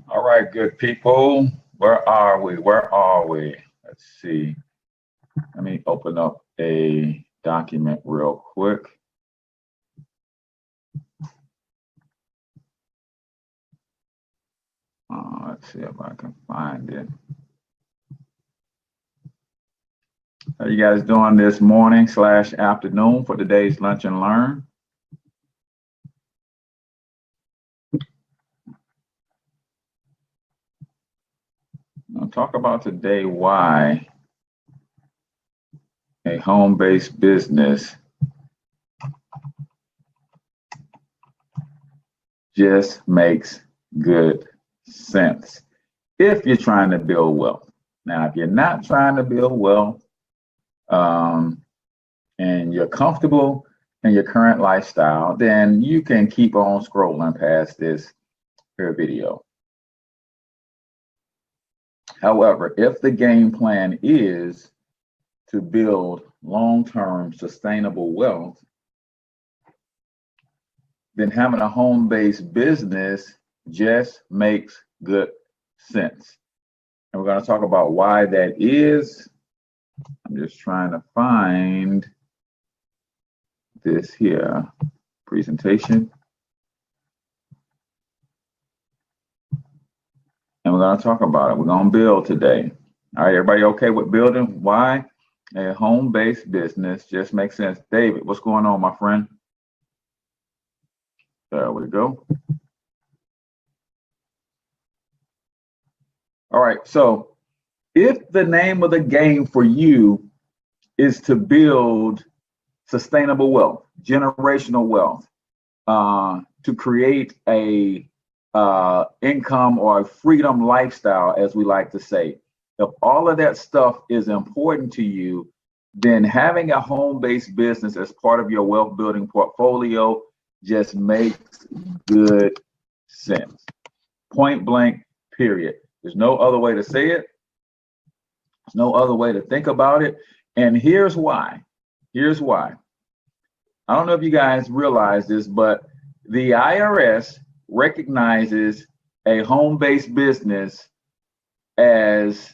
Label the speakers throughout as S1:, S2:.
S1: All right, good people. Where are we? Where are we? Let's see. Let me open up a document real quick. Let's see if I can find it. How you guys doing this morning / afternoon for today's Lunch and Learn? I'll talk about today why a home-based business just makes good sense if you're trying to build wealth. Now, if you're not trying to build wealth and you're comfortable in your current lifestyle, then you can keep on scrolling past this here video. However, if the game plan is to build long-term sustainable wealth, then having a home-based business just makes good sense. And we're going to talk about why that is. I'm just trying to find this here presentation. And we're going to talk about it. We're going to build today. All right, everybody okay with building? Why a home-based business just makes sense. David, what's going on, my friend? There we go. All right, so if the name of the game for you is to build sustainable wealth, generational wealth, to create a income or a freedom lifestyle, as we like to say, if all of that stuff is important to you, then having a home-based business as part of your wealth building portfolio just makes good sense. Point blank, period. There's no other way to say it. There's no other way to think about it. And here's why. Here's why. I don't know if you guys realize this, but the IRS recognizes a home-based business as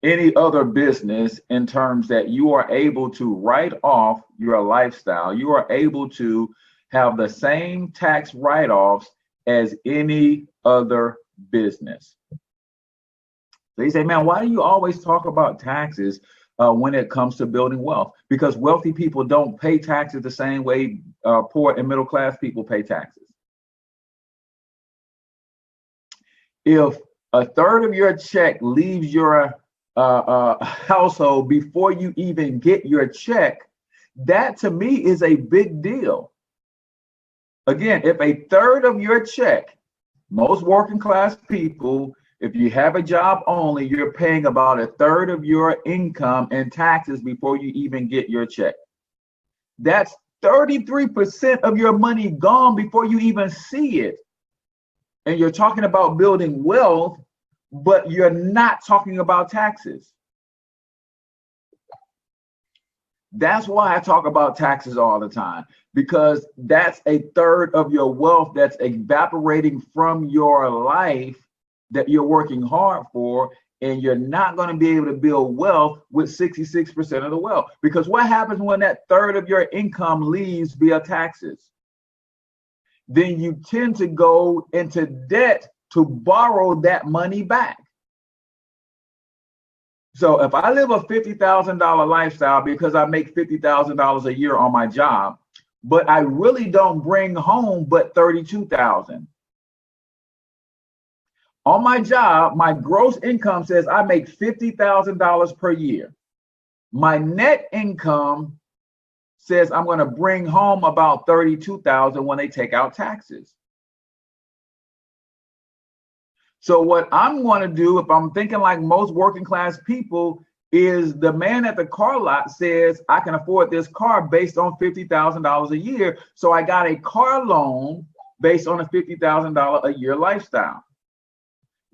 S1: any other business in terms that you are able to write off your lifestyle. You are able to have the same tax write-offs as any other business. So you say, man, why do you always talk about taxes when it comes to building wealth? Because wealthy people don't pay taxes the same way poor and middle class people pay taxes. If a third of your check leaves your household before you even get your check, that to me is a big deal. Again, if a third of your check, most working class people, if you have a job only, you're paying about a third of your income in taxes before you even get your check. That's 33% of your money gone before you even see it. And you're talking about building wealth, but you're not talking about taxes. That's why I talk about taxes all the time, because that's a third of your wealth that's evaporating from your life that you're working hard for, and you're not going to be able to build wealth with 66% of the wealth. Because what happens when that third of your income leaves via taxes? Then you tend to go into debt to borrow that money back. So if I live a $50,000 lifestyle because I make $50,000 a year on my job, but I really don't bring home but $32,000. On my job, my gross income says I make $50,000 per year. My net income says I'm going to bring home about $32,000 when they take out taxes. So what I'm going to do, if I'm thinking like most working class people, is the man at the car lot says I can afford this car based on $50,000 a year. So I got a car loan based on a $50,000 a year lifestyle.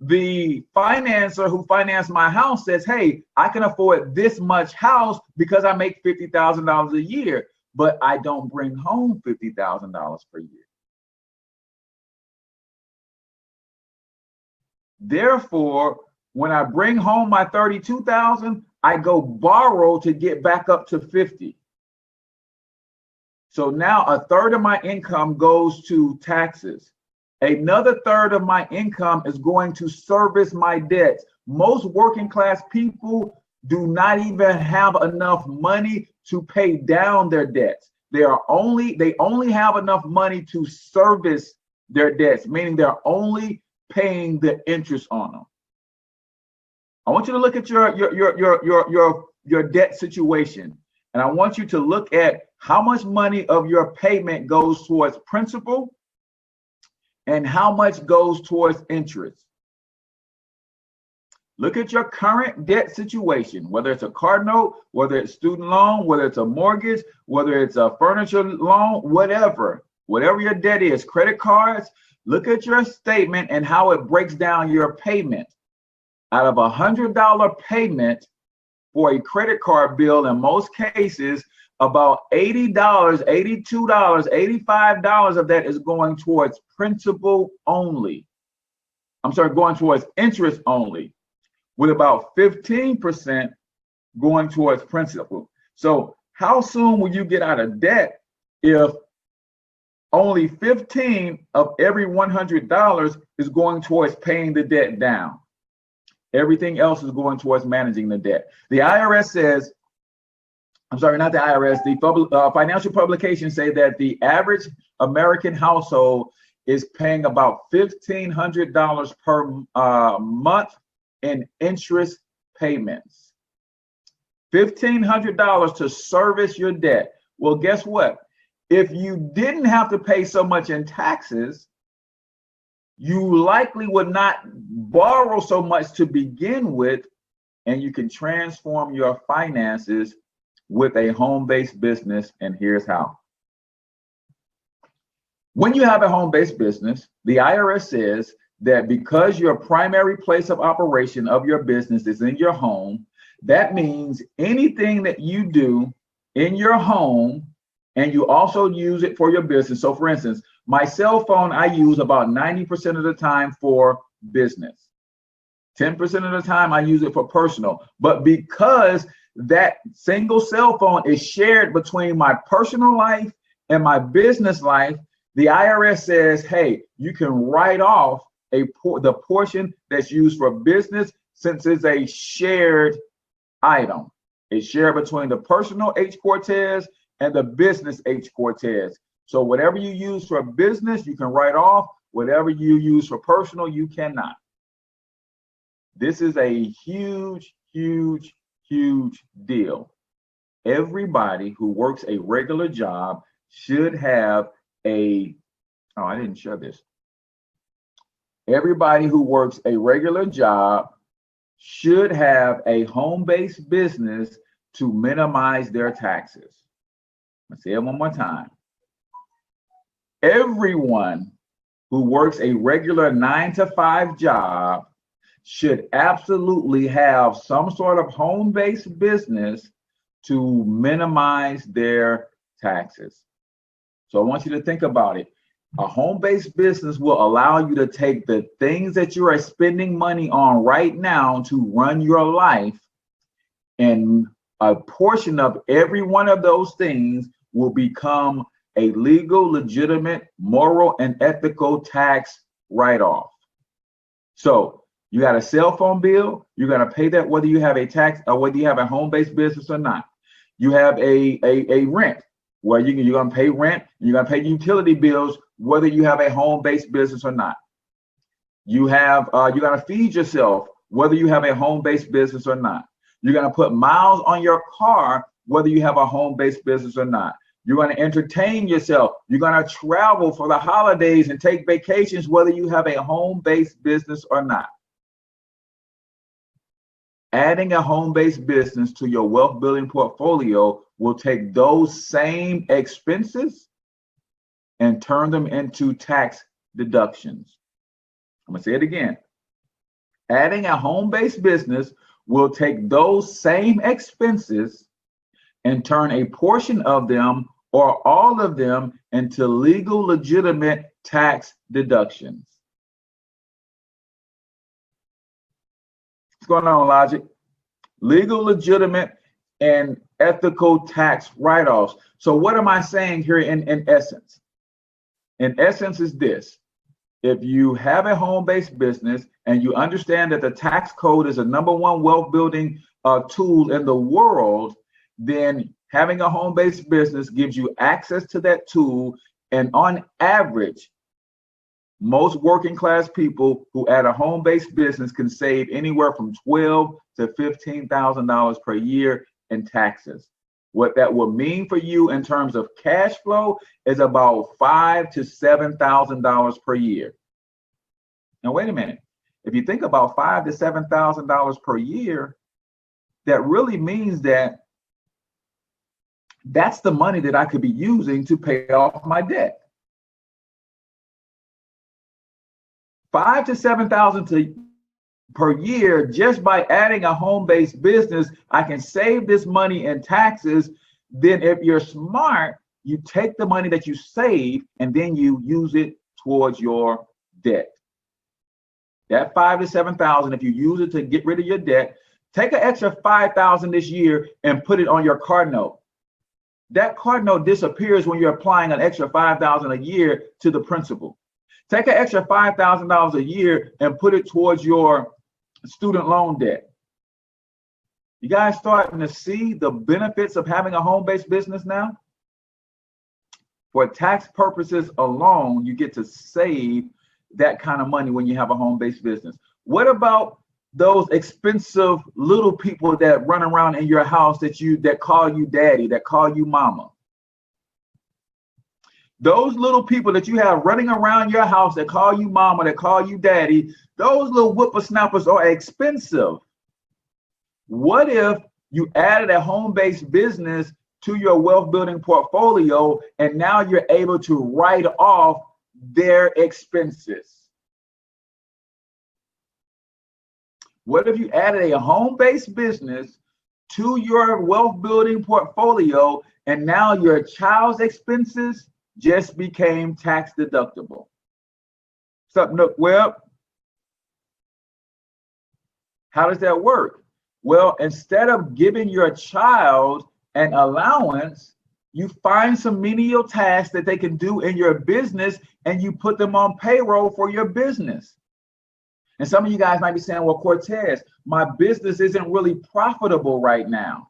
S1: the financer who financed my house says, hey, I can afford this much house because I make $50,000 a year, but I don't bring home $50,000 per year. Therefore, when I bring home my $32,000, I go borrow to get back up to 50. So now a third of my income goes to taxes. Another third of my income is going to service my debts. Most working class people do not even have enough money to pay down their debts. They only have enough money to service their debts, meaning they're only paying the interest on them. I want you to look at your debt situation, and I want you to look at how much money of your payment goes towards principal and how much goes towards interest. Look at your current debt situation, whether it's a car note, whether it's student loan, whether it's a mortgage, whether it's a furniture loan, whatever your debt is, credit cards. Look at your statement and how it breaks down your payment. Out of $100 payment for a credit card bill, in most cases, about $80, $82, $85 of that is going towards principal only. I'm sorry, going towards interest only, with about 15% going towards principal. So how soon will you get out of debt if only 15 of every $100 is going towards paying the debt down? Everything else is going towards managing the debt. The IRS says, I'm sorry, not the IRS, the financial publications say that the average American household is paying about $1,500 per month in interest payments. $1,500 to service your debt. Well, guess what? If you didn't have to pay so much in taxes, you likely would not borrow so much to begin with, and you can transform your finances with a home-based business, and here's how. When you have a home-based business, the IRS says that because your primary place of operation of your business is in your home, that means anything that you do in your home, and you also use it for your business. So for instance, my cell phone, I use about 90% of the time for business. 10% of the time I use it for personal. But because that single cell phone is shared between my personal life and my business life, the IRS says, hey, you can write off the portion that's used for business, since it's a shared item. It's shared between the personal H Cortez and the business H Cortez. So whatever you use for business, you can write off. Whatever you use for personal, you cannot. This is a huge, huge, huge deal. Everybody who works a regular job should have I didn't share this. Everybody who works a regular job should have a home-based business to minimize their taxes. Let's say it one more time. Everyone who works a regular 9-to-5 job should absolutely have some sort of home-based business to minimize their taxes. So I want you to think about it. A home-based business will allow you to take the things that you are spending money on right now to run your life, and a portion of every one of those things will become a legal, legitimate, moral, and ethical tax write-off. So you got a cell phone bill, you're going to pay that whether you have a tax or whether you have a home-based business or not. You have a rent where you're going to pay rent, and you're going to pay utility bills whether you have a home-based business or not. You have you're going to feed yourself whether you have a home-based business or not. You're going to put miles on your car whether you have a home-based business or not. You're going to entertain yourself. You're going to travel for the holidays and take vacations whether you have a home-based business or not. Adding a home-based business to your wealth building portfolio will take those same expenses and turn them into tax deductions. I'm going to say it again. Adding a home-based business will take those same expenses and turn a portion of them or all of them into legal, legitimate tax deductions. What's going on, Logic? Legal, legitimate, and ethical tax write-offs. So what am I saying here in essence? In essence is this. If you have a home-based business and you understand that the tax code is the #1 wealth building tool in the world, then having a home-based business gives you access to that tool. And on average, most working class people who add a home-based business can save anywhere from $12,000 to $15,000 per year in taxes. What that will mean for you in terms of cash flow is about $5,000 to $7,000 per year. Now, wait a minute. If you think about $5,000 to $7,000 per year, that really means that that's the money that I could be using to pay off my debt. $5,000 to $7,000 per year, just by adding a home-based business, I can save this money in taxes. Then if you're smart, you take the money that you save and then you use it towards your debt. That $5,000 to $7,000, if you use it to get rid of your debt, take an extra $5,000 this year and put it on your car note. That car note disappears when you're applying an extra $5,000 a year to the principal. Take an extra $5,000 a year and put it towards your student loan debt. You guys starting to see the benefits of having a home-based business now? For tax purposes alone, you get to save that kind of money when you have a home-based business. What about those expensive little people that run around in your house that call you daddy, that call you mama? Those little people that you have running around your house that call you mama, that call you daddy, those little whippersnappers are expensive. What if you added a home-based business to your wealth building portfolio and now you're able to write off their expenses? What if you added a home-based business to your wealth building portfolio and now your child's expenses just became tax deductible? Something up, well, how does that work? Well, instead of giving your child an allowance, you find some menial tasks that they can do in your business and you put them on payroll for your business. And some of you guys might be saying, well, Cortez, my business isn't really profitable right now.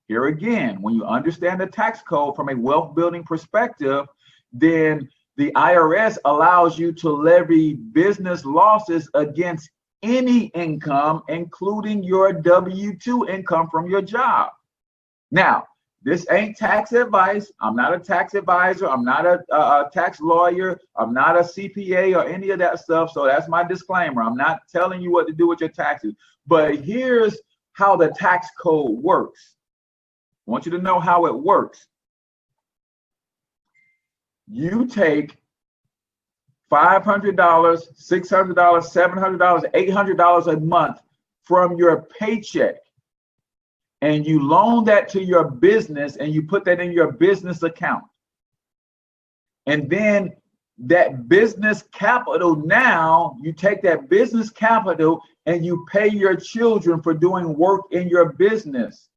S1: Here again, when you understand the tax code from a wealth building perspective, then the IRS allows you to levy business losses against any income, including your W-2 income from your job. Now, this ain't tax advice. I'm not a tax advisor. I'm not a tax lawyer. I'm not a CPA or any of that stuff. So that's my disclaimer. I'm not telling you what to do with your taxes. But here's how the tax code works. I want you to know how it works. You take $500, $600, $700, $800 a month from your paycheck, and you loan that to your business and you put that in your business account. And then that business capital, now you take that business capital and you pay your children for doing work in your business.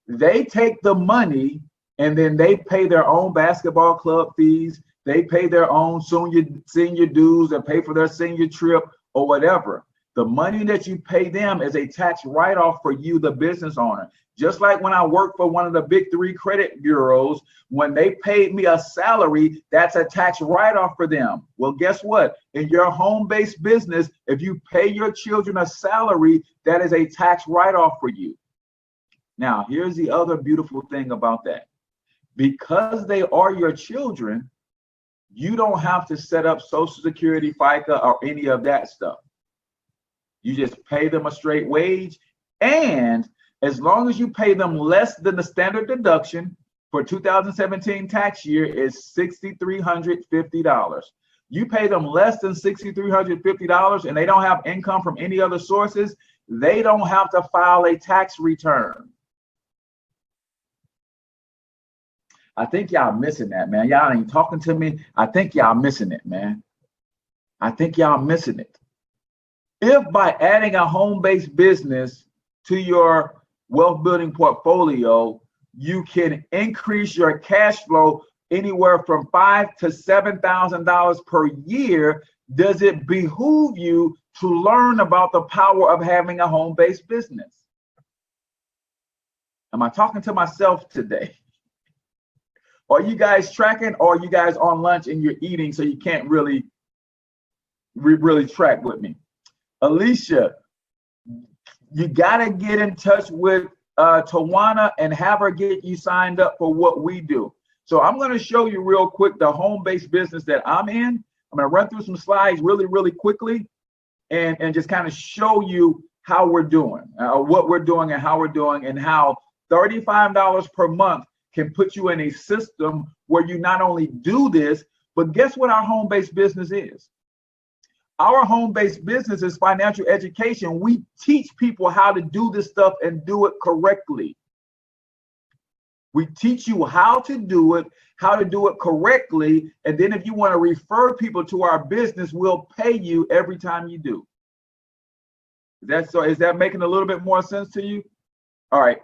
S1: They take the money and then they pay their own basketball club fees. They pay their own senior dues and pay for their senior trip or whatever. The money that you pay them is a tax write-off for you, the business owner. Just like when I worked for one of the big 3 credit bureaus, when they paid me a salary, that's a tax write-off for them. Well, guess what? In your home-based business, if you pay your children a salary, that is a tax write-off for you. Now, here's the other beautiful thing about that. Because they are your children, you don't have to set up Social Security, FICA, or any of that stuff. You just pay them a straight wage, and as long as you pay them less than the standard deduction for 2017 tax year is $6,350. You pay them less than $6,350 and they don't have income from any other sources, they don't have to file a tax return. I think y'all missing that, man. Y'all ain't talking to me. I think y'all missing it, man. I think y'all missing it. If by adding a home-based business to your wealth building portfolio, you can increase your cash flow anywhere from $5,000 to $7,000 per year, does it behoove you to learn about the power of having a home-based business? Am I talking to myself today? Are you guys tracking, or are you guys on lunch and you're eating so you can't really track with me? Alicia, you gotta get in touch with Tawana and have her get you signed up for what we do. So I'm going to show you real quick the home-based business that I'm in. I'm going to run through some slides really quickly and just kind of show you how we're doing, what we're doing and how we're doing, and how $35 per month can put you in a system where you not only do this, but guess what our home-based business is? Our home-based business is financial education. We teach people how to do this stuff and do it correctly. We teach you how to do it correctly, and then if you want to refer people to our business, we'll pay you every time you do. Is that making a little bit more sense to you? All right.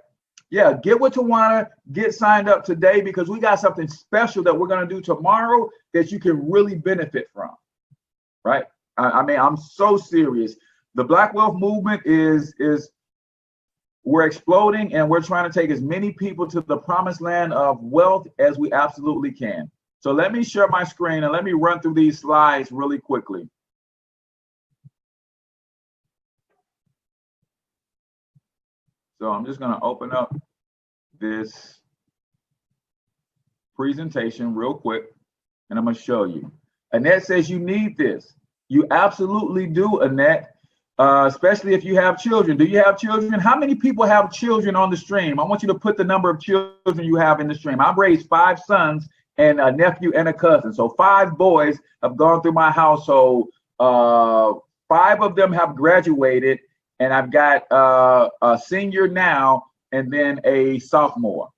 S1: Yeah, get with Tawana, get signed up today, because we got something special that we're going to do tomorrow that you can really benefit from, right? I mean, I'm so serious. The Black Wealth Movement is we're exploding, and we're trying to take as many people to the promised land of wealth as we absolutely can. So let me share my screen and let me run through these slides really quickly. So I'm just going to open up this presentation real quick, and I'm going to show you. Annette says you need this. You absolutely do, Annette. Especially if you have children. Do you have children? How many people have children on the stream? I want you to put the number of children you have in the stream. I've raised 5 sons and a nephew and a cousin. So 5 boys have gone through my household. 5 of them have graduated, and I've got a senior now and then a sophomore.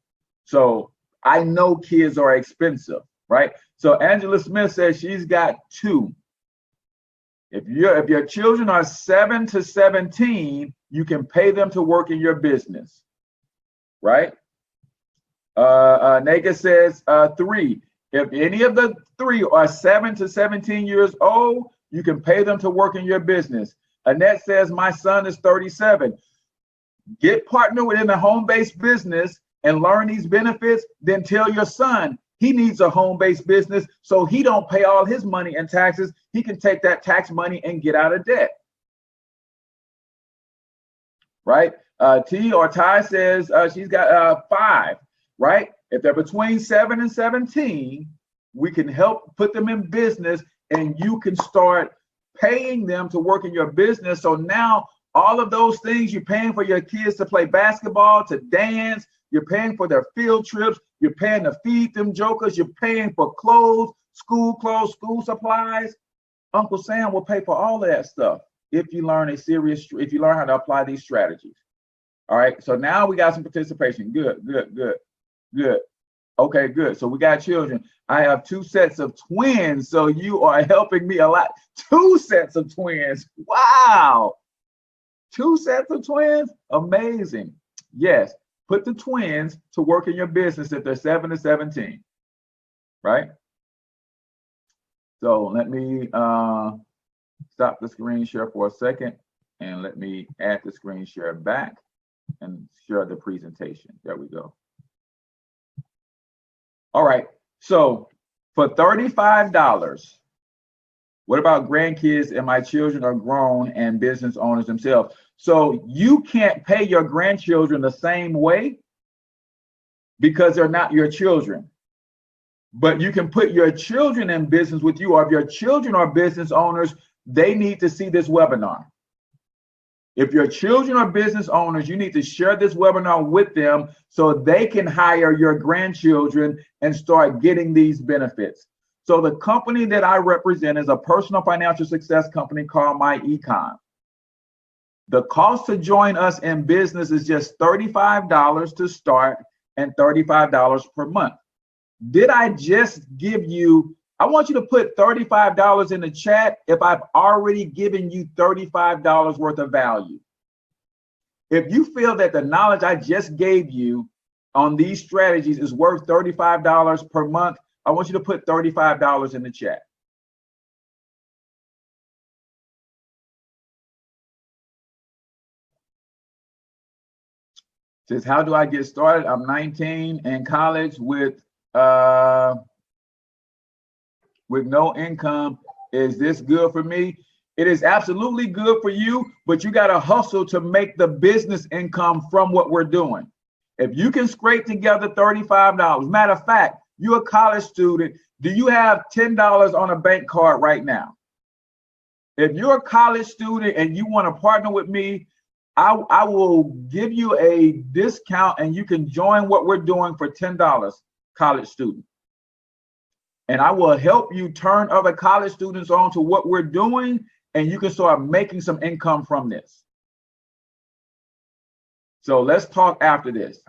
S1: So I know kids are expensive, right? So Angela Smith says she's got 2. If your children are 7 to 17, you can pay them to work in your business, right? Nega says 3. If any of the 3 are 7 to 17 years old, you can pay them to work in your business. Annette says my son is 37. Get partnered within a home-based business and learn these benefits. Then tell your son he needs a home-based business so he don't pay all his money in taxes. He can take that tax money and get out of debt. Right? T or Ty says she's got 5, right? If they're between 7 and 17, we can help put them in business, and you can start paying them to work in your business. So now all of those things you're paying for your kids to play basketball, to dance, you're paying for their field trips, you're paying to feed them jokers, you're paying for clothes, school supplies. Uncle Sam will pay for all of that stuff if you learn how to apply these strategies. All right, so now we got some participation. Good. Okay, good. So we got children. I have 2 sets of twins, so you are helping me a lot. 2 sets of twins. Wow. 2 sets of twins? Amazing. Yes. Put the twins to work in your business if they're 7 to 17, right? So let me stop the screen share for a second, and let me add the screen share back and share the presentation. There we go. All right, so for $35, what about grandkids and my children are grown and business owners themselves? So you can't pay your grandchildren the same way because they're not your children. But you can put your children in business with you, or if your children are business owners, they need to see this webinar. If your children are business owners, you need to share this webinar with them so they can hire your grandchildren and start getting these benefits. So the company that I represent is a personal financial success company called myEcon. The cost to join us in business is just $35 to start and $35 per month. Did I just give you, I want you to put $35 in the chat if I've already given you $35 worth of value. If you feel that the knowledge I just gave you on these strategies is worth $35 per month, I want you to put $35 in the chat. Says, how do I get started? I'm 19 in college with no income. Is this good for me? It is absolutely good for you, but you got to hustle to make the business income from what we're doing. If you can scrape together $35, matter of fact, you're a college student. Do you have $10 on a bank card right now? If you're a college student and you want to partner with me, I will give you a discount and you can join what we're doing for $10, college student. And I will help you turn other college students on to what we're doing, and you can start making some income from this. So let's talk after this.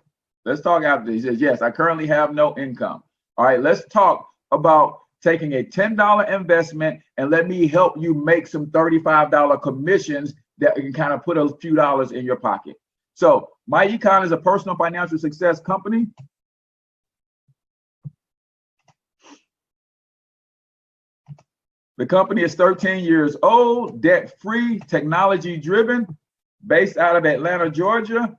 S1: Let's talk after this. He says, yes, I currently have no income. All right, let's talk about taking a $10 investment and let me help you make some $35 commissions that can kind of put a few dollars in your pocket. So myEcon is a personal financial success company. The company is 13 years old, debt-free, technology-driven, based out of Atlanta, Georgia.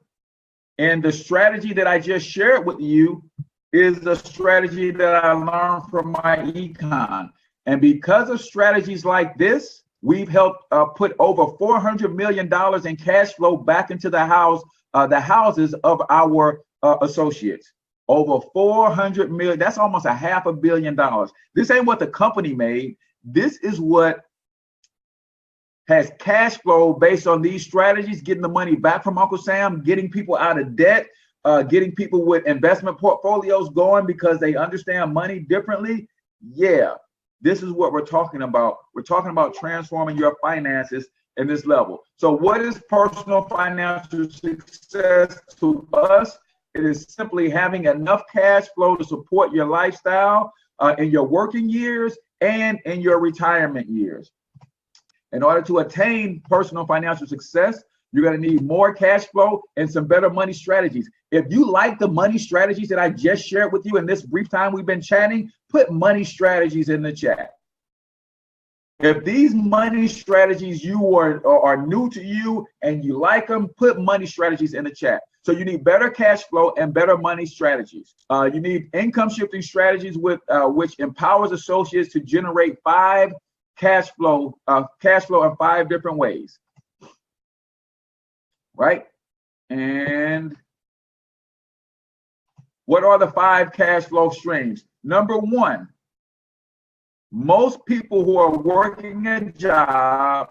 S1: And the strategy that I just shared with you is the strategy that I learned from myEcon. And because of strategies like this, we've helped put over $400 million in cash flow back into the houses of our associates. Over 400 million, that's almost a $500 million. This ain't what the company made. This is what has cash flow based on these strategies, getting the money back from Uncle Sam, getting people out of debt, getting people with investment portfolios going because they understand money differently. Yeah, this is what we're talking about. We're talking about transforming your finances in this level. So what is personal financial success to us? It is simply having enough cash flow to support your lifestyle in your working years and in your retirement years. In order to attain personal financial success, you're going to need more cash flow and some better money strategies. If you like the money strategies that I just shared with you in this brief time we've been chatting, put money strategies in the chat. If these money strategies are new to you and you like them, put money strategies in the chat. So you need better cash flow and better money strategies. You need income shifting strategies with which empowers associates to generate cash flow in 5 different ways. Right? And what are the 5 cash flow streams? Number 1, most people who are working a job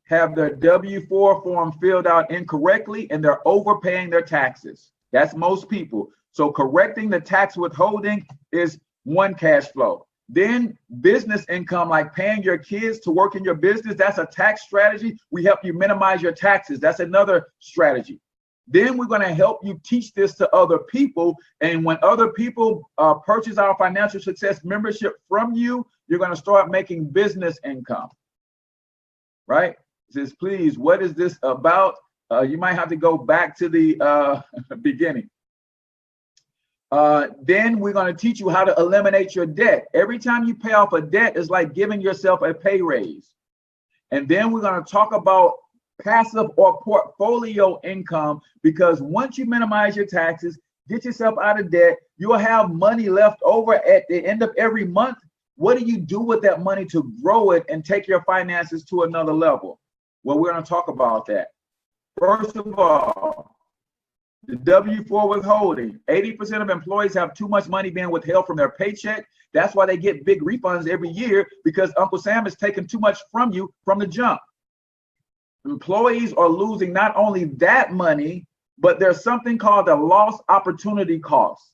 S1: have their W-4 form filled out incorrectly and they're overpaying their taxes. That's most people. So correcting the tax withholding is one cash flow. Then business income, like paying your kids to work in your business, that's a tax strategy. We help you minimize your taxes. That's another strategy. Then we're going to help you teach this to other people. And when other people purchase our financial success membership from you, you're going to start making business income. Right? It says, please, what is this about? You might have to go back to the beginning. Then we're going to teach you how to eliminate your debt. Every time you pay off a debt, it's like giving yourself a pay raise. And then we're going to talk about passive or portfolio income, because once you minimize your taxes, get yourself out of debt, you'll have money left over at the end of every month. What do you do with that money to grow it and take your finances to another level? Well, we're going to talk about that. First of all, the W-4 withholding. 80% of employees have too much money being withheld from their paycheck. That's why they get big refunds every year, because Uncle Sam is taking too much from you from the jump. Employees are losing not only that money, but there's something called the lost opportunity cost.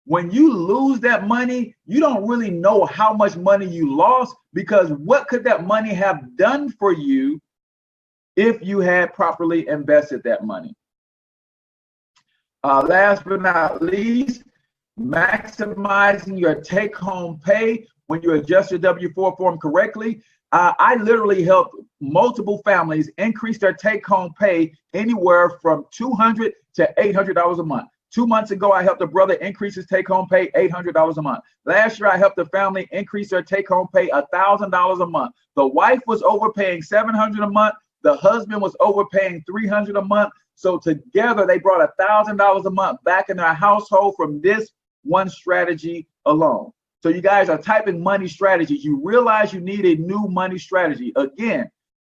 S1: When you lose that money, you don't really know how much money you lost, because what could that money have done for you if you had properly invested that money? Last but not least, maximizing your take-home pay when you adjust your W-4 form correctly. I literally helped multiple families increase their take-home pay anywhere from $200 to $800 a month. 2 months ago, I helped a brother increase his take-home pay $800 a month. Last year, I helped a family increase their take-home pay $1,000 a month. The wife was overpaying $700 a month. The husband was overpaying $300 a month. So together, they brought $1,000 a month back in their household from this one strategy alone. So you guys are typing money strategies. You realize you need a new money strategy. Again,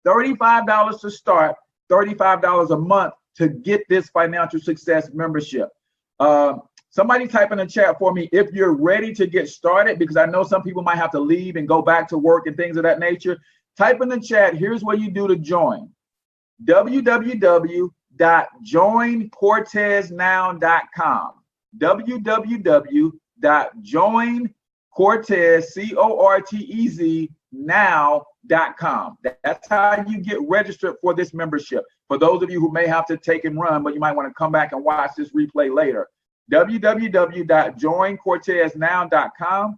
S1: $35 to start, $35 a month to get this financial success membership. Somebody type in the chat for me if you're ready to get started, because I know some people might have to leave and go back to work and things of that nature. Type in the chat. Here's what you do to join. www.joinhcorteznow.com. www.joinhcortez, now.com. That's how you get registered for this membership. For those of you who may have to take and run, but you might want to come back and watch this replay later. www.joinhcorteznow.com.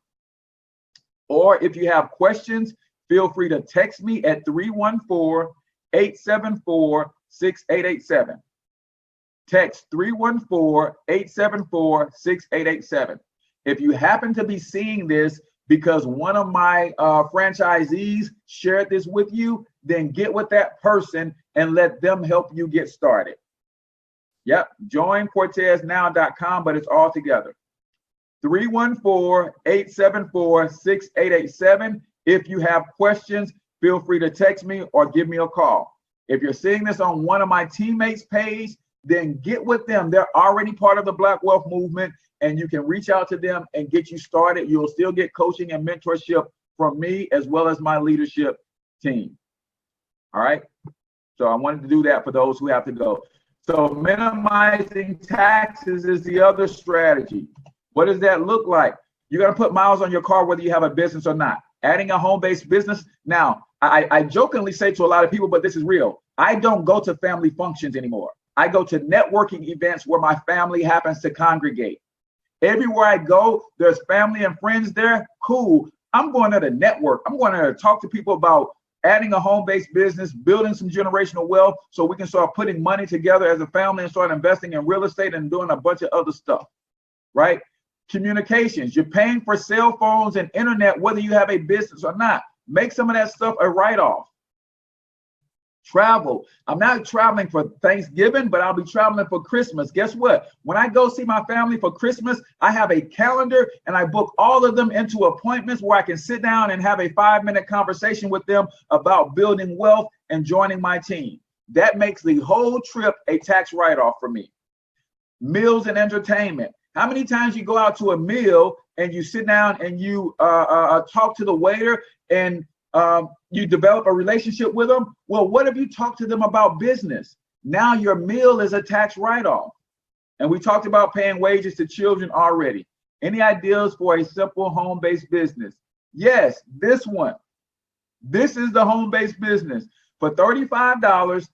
S1: Or if you have questions, feel free to text me at 314-874-6887. Text 314-874-6887. If you happen to be seeing this because one of my franchisees shared this with you, then get with that person and let them help you get started. Yep, joinhcorteznow.com, but it's all together. 314-874-6887. If you have questions, feel free to text me or give me a call. If you're seeing this on one of my teammates' page, then get with them. They're already part of the Black Wealth Movement, and you can reach out to them and get you started. You'll still get coaching and mentorship from me as well as my leadership team. All right. So I wanted to do that for those who have to go. So minimizing taxes is the other strategy. What does that look like? You're going to put miles on your car whether you have a business or not. Adding a home-based business. Now, I jokingly say to a lot of people, but this is real. I don't go to family functions anymore. I go to networking events where my family happens to congregate. Everywhere I go, there's family and friends there. Cool. I'm going there to network. I'm going there to talk to people about adding a home-based business, building some generational wealth so we can start putting money together as a family and start investing in real estate and doing a bunch of other stuff, right? Communications. You're paying for cell phones and internet whether you have a business or not. Make some of that stuff a write-off. Travel. I'm not traveling for Thanksgiving, but I'll be traveling for Christmas. Guess what? When I go see my family for Christmas, I have a calendar and I book all of them into appointments where I can sit down and have a 5-minute conversation with them about building wealth and joining my team. That makes the whole trip a tax write-off for me. Meals and entertainment. How many times you go out to a meal and you sit down and you talk to the waiter and you develop a relationship with them? Well, what if you talk to them about business? Now your meal is a tax write-off. And we talked about paying wages to children already. Any ideas for a simple home-based business? Yes, this one. This is the home-based business. For $35,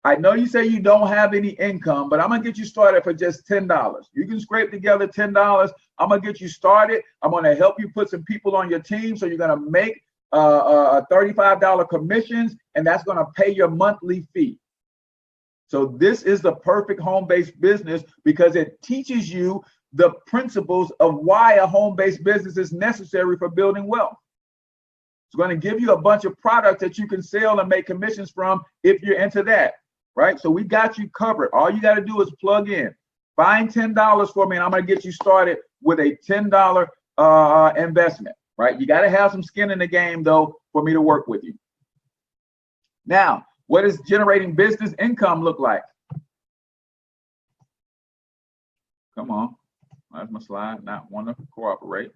S1: I know you say you don't have any income, but I'm going to get you started for just $10. You can scrape together $10. I'm going to get you started. I'm going to help you put some people on your team so you're going to make $35 commissions, and that's going to pay your monthly fee. So this is the perfect home-based business because it teaches you the principles of why a home-based business is necessary for building wealth. It's going to give you a bunch of products that you can sell and make commissions from if you're into that, right? So we got you covered. All you got to do is plug in. Find $10 for me, and I'm going to get you started with a $10 investment. Right? You got to have some skin in the game, though, for me to work with you. Now, what does generating business income look like? Come on. That's my slide. Not want to cooperate.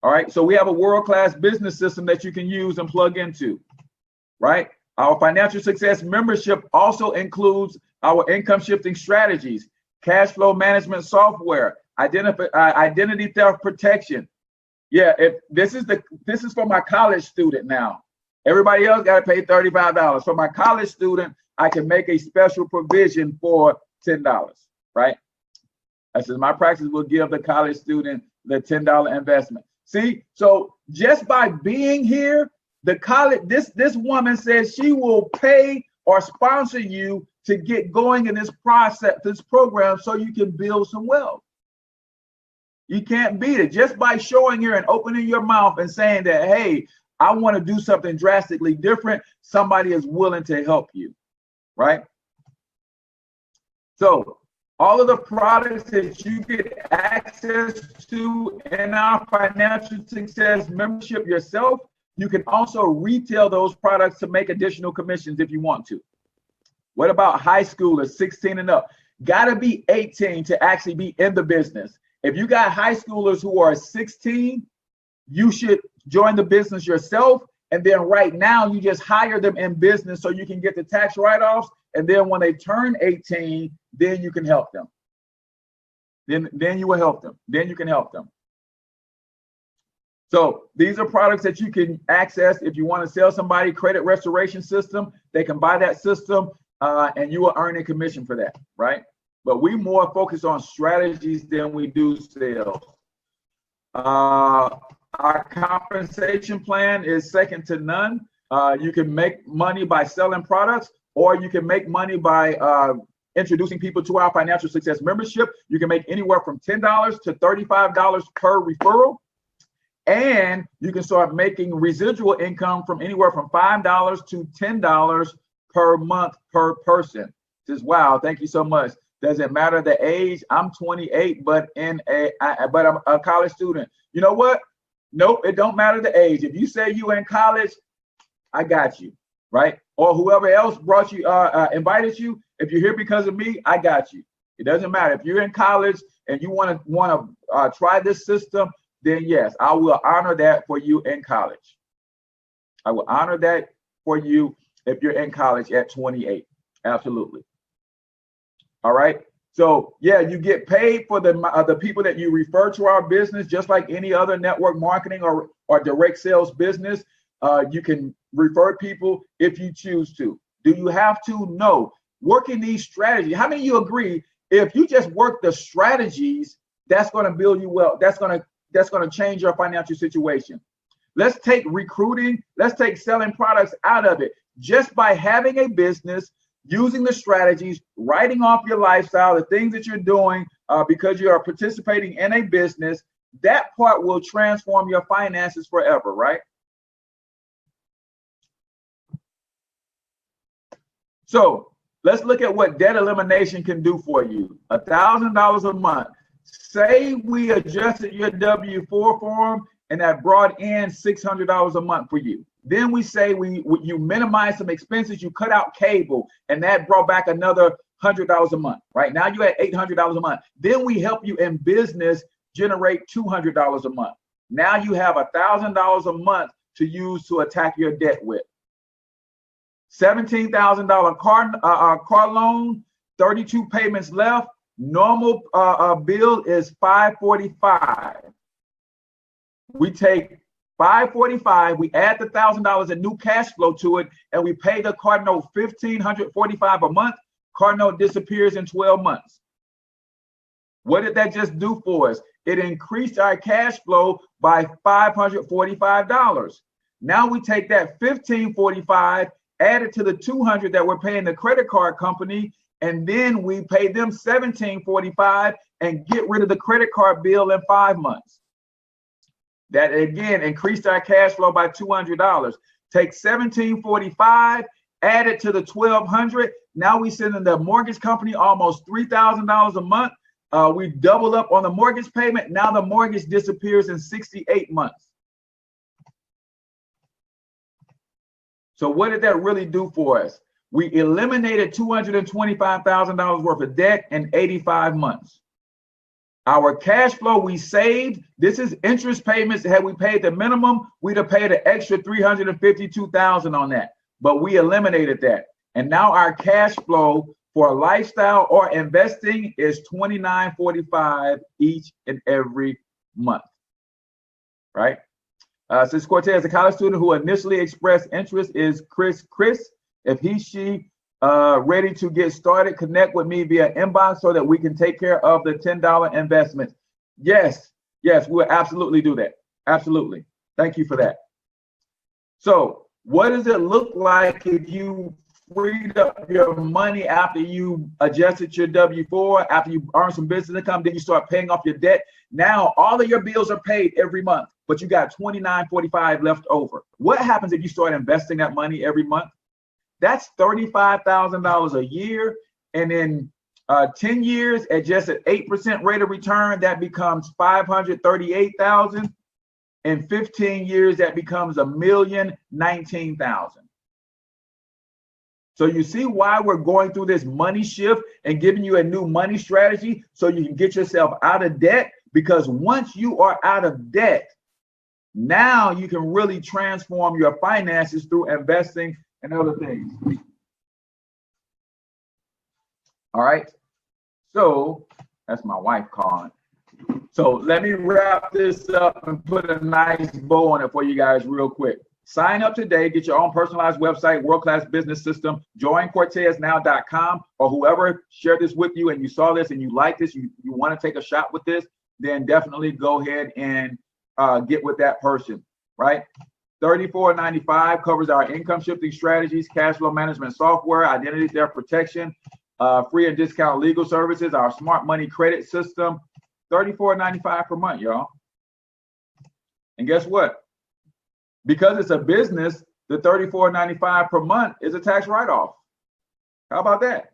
S1: All right. So we have a world-class business system that you can use and plug into. Right? Our financial success membership also includes our income shifting strategies, cash flow management software, identity theft protection. Yeah, if this is for my college student now. Everybody else got to pay $35. For my college student, I can make a special provision for $10, right? I said my practice will give the college student the $10 investment. See, so just by being here, the college, this woman says she will pay or sponsor you to get going in this process, this program, so you can build some wealth. You can't beat it just by showing here and opening your mouth and saying that, hey, I want to do something drastically different. Somebody is willing to help you, right? So all of the products that you get access to in our financial success membership yourself, you can also retail those products to make additional commissions if you want to. What about high schoolers, 16 and up? Got to be 18 to actually be in the business. If you got high schoolers who are 16, you should join the business yourself. And then right now, you just hire them in business so you can get the tax write-offs. And then when they turn 18, then you can help them. Then you will help them. Then you can help them. So these are products that you can access if you want to sell somebody credit restoration system. They can buy that system and you will earn a commission for that, right? But we more focus on strategies than we do sales. Our compensation plan is second to none. You can make money by selling products, or you can make money by introducing people to our financial success membership. You can make anywhere from $10 to $35 per referral. And you can start making residual income from anywhere from $5 to $10 per month per person. Just wow, thank you so much. Doesn't matter the age. I'm 28, but I'm a college student. You know what? Nope, it don't matter the age. If you say you in college, I got you, right? Or whoever else brought you, invited you. If you're here because of me, I got you. It doesn't matter. If you're in college and you want to try this system, then yes, I will honor that for you in college. I will honor that for you if you're in college at 28. Absolutely. All right. So yeah, you get paid for the people that you refer to our business, just like any other network marketing or direct sales business. You can refer people if you choose to. Do you have to? No. Working these strategies. How many of you agree? If you just work the strategies, that's going to build you wealth. That's going to change your financial situation. Let's take recruiting. Let's take selling products out of it. Just by having a business, using the strategies, writing off your lifestyle, the things that you're doing because you are participating in a business, that part will transform your finances forever, right? So let's look at what debt elimination can do for you. $1,000 a month. Say we adjusted your W-4 form and that brought in $600 a month for you. Then we say you minimize some expenses, you cut out cable, and that brought back another $100 a month. Right now you're at $800 a month. Then we help you in business generate $200 a month. Now you have $1,000 a month to use to attack your debt with. $17,000 car loan, 32 payments left. Normal bill is $545. We take $545, we add the $1,000 in new cash flow to it, and we pay the car note $1,545 a month. Car note disappears in 12 months. What did that just do for us? It increased our cash flow by $545. Now we take that $1,545, add it to the $200 that we're paying the credit card company, and then we pay them $1,745 and get rid of the credit card bill in 5 months. That again increased our cash flow by $200. Take $1,745, add it to the $1,200. Now we sending the mortgage company almost $3,000 a month. We double up on the mortgage payment. Now the mortgage disappears in 68 months. So what did that really do for us? We eliminated $225,000 worth of debt in 85 months. Our cash flow we saved, this is interest payments. Had we paid the minimum, we'd have paid an extra $352,000 on that. But we eliminated that. And now our cash flow for lifestyle or investing is $29.45 each and every month, right? Since Cortez, a college student who initially expressed interest is Chris. If she ready to get started, connect with me via inbox so that we can take care of the $10 investment. Yes, we'll absolutely do that. Absolutely. Thank you for that. So what does it look like if you freed up your money after you adjusted your W-4, after you earn some business income, then you start paying off your debt? Now all of your bills are paid every month, but you got $29.45 left over. What happens if you start investing that money every month? That's $35,000 a year. And in 10 years, at just an 8% rate of return, that becomes $538,000. In 15 years, that becomes $1,019,000. So you see why we're going through this money shift and giving you a new money strategy so you can get yourself out of debt? Because once you are out of debt, now you can really transform your finances through investing and other things. All right. So that's my wife calling. So let me wrap this up and put a nice bow on it for you guys real quick. Sign up today, get your own personalized website, world-class business system, join HcortezNow.com, or whoever shared this with you and you saw this and you like this, you want to take a shot with this, then definitely go ahead and get with that person, right? $34.95 covers our income shifting strategies, cash flow management software, identity theft protection, free and discount legal services, our smart money credit system. $34.95 per month, y'all. And guess what? Because it's a business, the $34.95 per month is a tax write-off. How about that?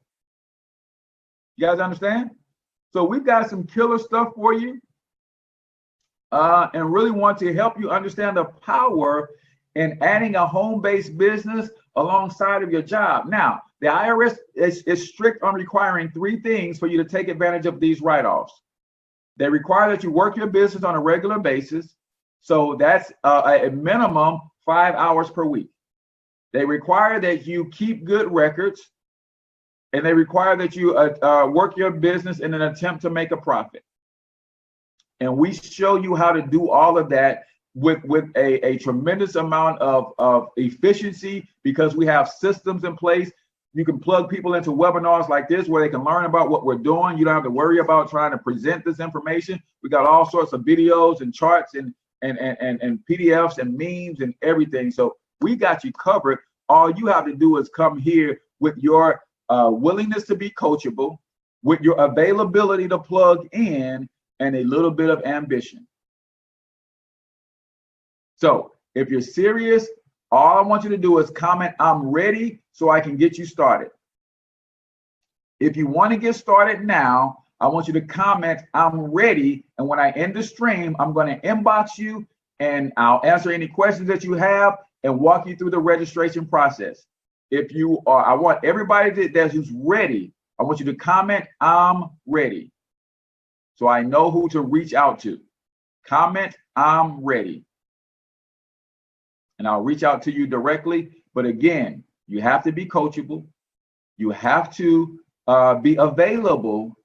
S1: You guys understand? So we've got some killer stuff for you, and really want to help you understand the power in adding a home-based business alongside of your job. Now, the IRS is strict on requiring 3 things for you to take advantage of these write-offs. They require that you work your business on a regular basis. So that's a minimum 5 hours per week. They require that you keep good records, and they require that you work your business in an attempt to make a profit. And we show you how to do all of that with a tremendous amount of efficiency, because we have systems in place. You can plug people into webinars like this where they can learn about what we're doing. You don't have to worry about trying to present this information. We got all sorts of videos and charts and PDFs and memes and everything. So we got you covered. All you have to do is come here with your willingness to be coachable, with your availability to plug in, and a little bit of ambition. So if you're serious, all I want you to do is comment, "I'm ready," so I can get you started. If you want to get started now, I want you to comment, "I'm ready." And when I end the stream, I'm going to inbox you and I'll answer any questions that you have and walk you through the registration process. If you are, I want everybody who's ready, I want you to comment, "I'm ready," so I know who to reach out to. Comment, "I'm ready," and I'll reach out to you directly. But again, you have to be coachable. You have to be available,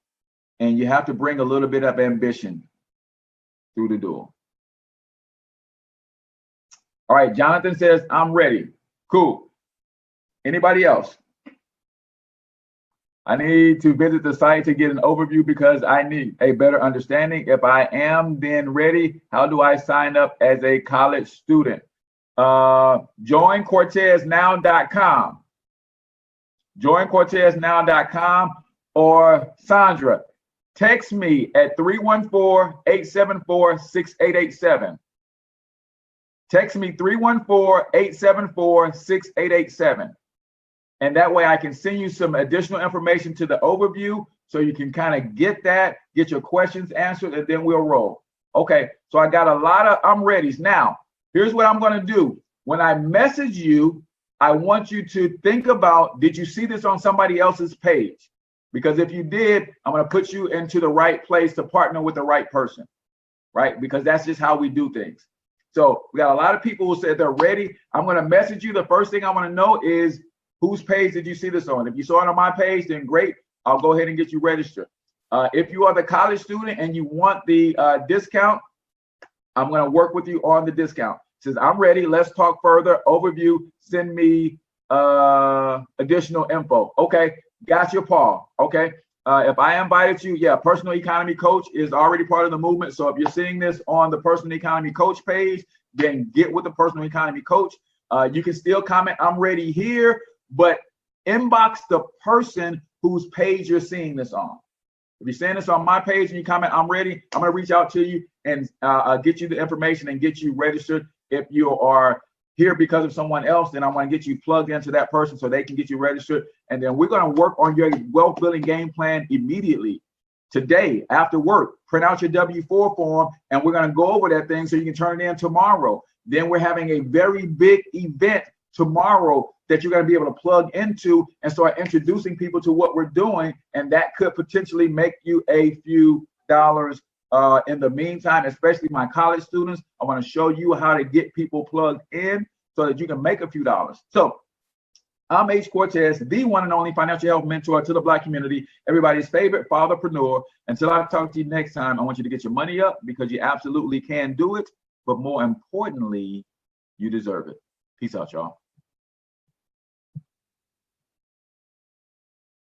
S1: and you have to bring a little bit of ambition through the door. All right, Jonathan says, "I'm ready." Cool. Anybody else? "I need to visit the site to get an overview because I need a better understanding. If I am then ready, how do I sign up as a college student?" Join HcortezNow.com. Join HcortezNow.com, or Sandra, text me at 314-874-6887. Text me 314-874-6887. And that way I can send you some additional information to the overview so you can kind of get your questions answered, and then we'll roll. Okay, so I got a lot of "I'm readies." Now, here's what I'm going to do. When I message you, I want you to think about, did you see this on somebody else's page? Because if you did, I'm going to put you into the right place to partner with the right person, right? Because that's just how we do things. So we got a lot of people who said they're ready. I'm going to message you. The first thing I want to know is, Whose page did you see this on? If you saw it on my page, then great. I'll go ahead and get you registered. If you are the college student and you want the discount, I'm going to work with you on the discount. Says I'm ready. Let's talk further. Overview. Send me additional info. Okay. Got you, Paul. Okay. If I invited you, yeah, personal economy coach is already part of the movement. So if you're seeing this on the personal economy coach page, then get with the personal economy coach. You can still comment, I'm ready here, but inbox the person whose page you're seeing this on. If you're seeing this on my page and you comment, I'm ready, I'm going to reach out to you and get you the information and get you registered. If you are here because of someone else, then I want to get you plugged into that person so they can get you registered. And then we're going to work on your wealth building game plan immediately. Today, after work, print out your W-4 form, and we're going to go over that thing so you can turn it in tomorrow. Then we're having a very big event tomorrow that you're going to be able to plug into and start introducing people to what we're doing. And that could potentially make you a few dollars. In the meantime, especially my college students, I want to show you how to get people plugged in so that you can make a few dollars. So I'm H Cortez, the one and only financial health mentor to the Black community, everybody's favorite fatherpreneur. Until I talk to you next time, I want you to get your money up because you absolutely can do it. But more importantly, you deserve it. Peace out, y'all.